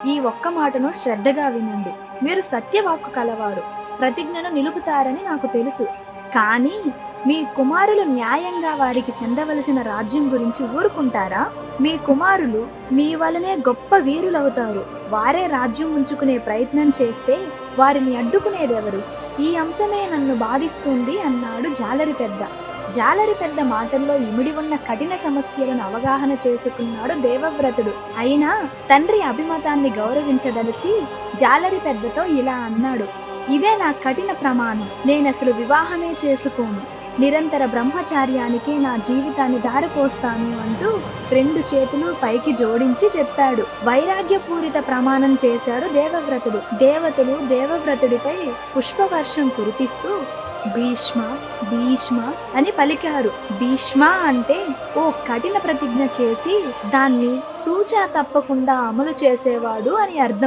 ఈ ఒక్క మాటను శ్రద్ధగా వినండి. మీరు సత్యవాక్కు కలవారు, ప్రతిజ్ఞను నిలుపుతారని నాకు తెలుసు. కానీ మీ కుమారులు న్యాయంగా వారికి చెందవలసిన రాజ్యం గురించి ఊరుకుంటారా? మీ కుమారులు మీ వలనే గొప్ప వీరులవుతారు. వారే రాజ్యం ఉంచుకునే ప్రయత్నం చేస్తే వారిని అడ్డుకునేదెవరు? ఈ అంశమే నన్ను బాధిస్తుంది అన్నాడు జాలరి పెద్ద. జాలరి పెద్ద మాటల్లో ఇమిడి ఉన్న కఠిన సమస్యలను అవగాహన చేసుకున్నాడు దేవవ్రతుడు. అయినా తండ్రి అభిమతాన్ని గౌరవించదలిచి జాలరి పెద్దతో ఇలా అన్నాడు: ఇదే నా కఠిన ప్రమాణం. నేనసలు వివాహమే చేసుకోను. నిరంతర బ్రహ్మచార్యానికే నా జీవితాన్ని దారిపోస్తాను అంటూ 2 చేతులు పైకి జోడించి చెప్పాడు. వైరాగ్యపూరిత ప్రమాణం చేశాడు దేవవ్రతుడు. దేవతలు దేవవ్రతుడిపై పుష్పవర్షం కురిపిస్తూ భీష్మ భీష్మ అని పలికారు. భీష్మ అంటే ఓ కఠిన ప్రతిజ్ఞ చేసి దాన్ని తూచా తప్పకుండా అమలు చేసేవాడు అని అర్థం.